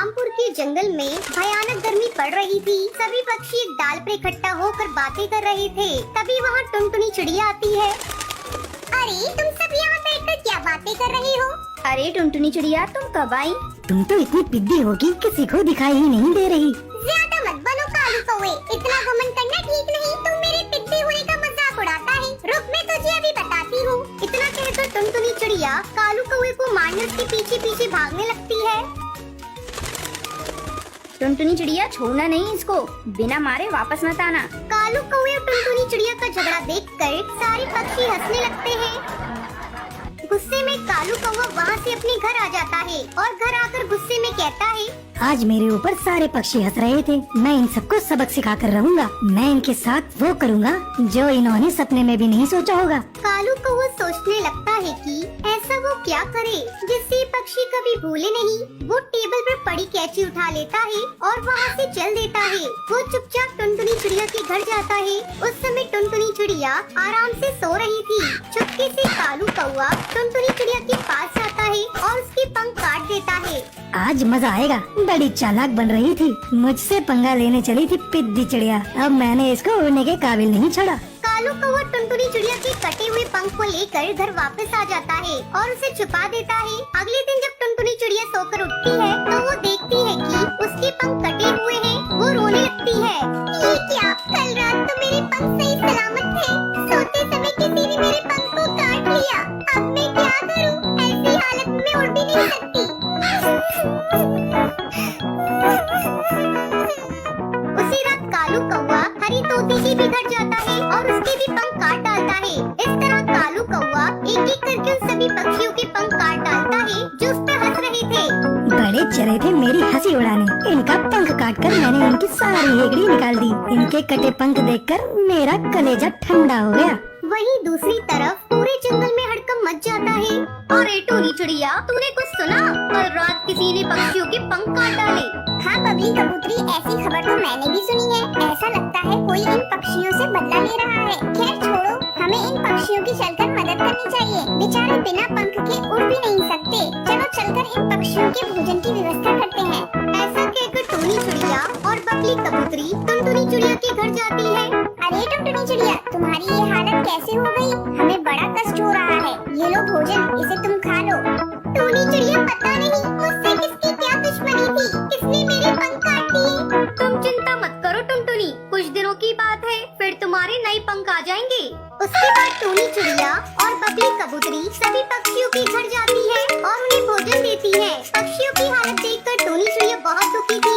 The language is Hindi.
रामपुर के जंगल में भयानक गर्मी पड़ रही थी। सभी पक्षी एक डाल पर इकट्ठा होकर बातें कर रहे थे। तभी वहाँ टुनटुनी चिड़िया आती है। अरे तुम सब यहाँ बैठकर क्या बातें कर रही हो? अरे टुनटुनी चिड़िया, तुम कब आई? तुम तो इतनी पिद्दी हो कि किसी को दिखाई ही नहीं दे रही। ज्यादा मत बनो कालू कौवे, इतना घमंड करना ठीक नहीं। तुम मेरे पिद्दी होने का मजाक उड़ाता है। रुक, मैं तुझे अभी बताती हूँ। इतना कहकर टुनटुनी चिड़िया कालू कौवे को मारने उसके पीछे पीछे भागने लगती है। टुनटुनी चिड़िया, छोड़ना नहीं इसको, बिना मारे वापस मत आना। कालू कौवे और टुनटुनी चिड़िया का झगड़ा देखकर सारे पक्षी हंसने लगते हैं। गुस्से में कालू कौवा वहाँ से अपने घर आ जाता है और घर आकर गुस्से में कहता है, आज मेरे ऊपर सारे पक्षी हंस रहे थे। मैं इन सबको सबक सिखा कर रहूँगा। मैं इनके साथ वो करूँगा जो इन्होंने सपने में भी नहीं सोचा होगा। कालू कौवा सोचने लगता है कि ऐसा वो क्या करे जिससे पक्षी कभी भूले नहीं। वो टेबल पर पड़ी कैंची उठा लेता है और वहाँ से चल देता है। वो चुपचाप टुनटुनी चिड़िया के घर जाता है। उस समय टुनटुनी चिड़िया आराम से सो रही थी। चुपके से कालू कौवा टुनटुनी चिड़िया के पास जाता है और उसके पंख काट देता है। आज मजा आएगा। बड़ी चालाक बन रही थी, मुझसे पंगा लेने चली थी पिद्दी चिड़िया। अब मैंने इसको उड़ने के काबिल नहीं छोड़ा। कालू कौवा टुनटुनी चिड़िया के कटे हुए पंख को लेकर घर वापस आ जाता है और उसे छुपा देता है। अगले दिन जब टुनटुनी चिड़िया सोकर उठती है तो वो देखती है कि उसके पंख कटे हुए हैं। वो रोने लगती है। ये क्या, कल रात तो मेरे पंख सही सलामत थे। सोते समय किसी ने मेरे पंख को काट लिया। अब मैं क्या करूं? ऐसी हालत में उड़ भी नहीं सकती। उसी रात कालू कौवा हरी तोते के भी घर जाता है और उसके भी पंख काट डालता है। इस तरह कालू कौवा एक एक करके उन सभी पक्षियों के पंख काट डालता है जो उस पर हंस रहे थे। बड़े चले थे मेरी हंसी उड़ाने। इनका पंख काटकर मैंने इनकी सारी हेगड़ी निकाल दी। इनके कटे पंख देखकर मेरा कलेजा ठंडा हो गया। वहीं दूसरी तरफ पूरे जंगल में हड़कंप मच जाता है। अरे टोनी चिड़िया, तूने कुछ सुना? कल रात किसी ने पक्षियों के पंख काट डाले। हाँ बबली कबूतरी, ऐसी खबर तो मैंने भी सुनी है। ऐसा लगता है कोई इन पक्षियों से बदला ले रहा है। खैर छोड़ो, हमें इन पक्षियों की चलकर मदद करनी चाहिए। बेचारे बिना पंख के उड़ भी नहीं सकते। चलो चलकर इन पक्षियों के भोजन की व्यवस्था करते हैं। ऐसा कहकर टोनी चिड़िया और बबली कबूतरी टुनटुनी चिड़िया के घर जाती है। अरे टुनटुनी चिड़िया, तुम्हारी ये हालत कैसे हो गई? हमें बड़ा कष्ट हो रहा है। ये लो भोजन, इसे तुम खा लो। टोनी चिड़िया, पता नहीं मुझसे किसकी क्या दुश्मनी थी, किसने मेरे पंख काट दिए। तुम चिंता मत करो टुनटुनी, कुछ दिनों की बात है, फिर तुम्हारे नए पंख आ जाएंगे। उसके बाद टोनी चिड़िया और बबली कबूतरी सभी पक्षियों के घर जाती है और उन्हें भोजन देती है। पक्षियों की हालत देखकर टोनी चिड़िया बहुत दुखी थी।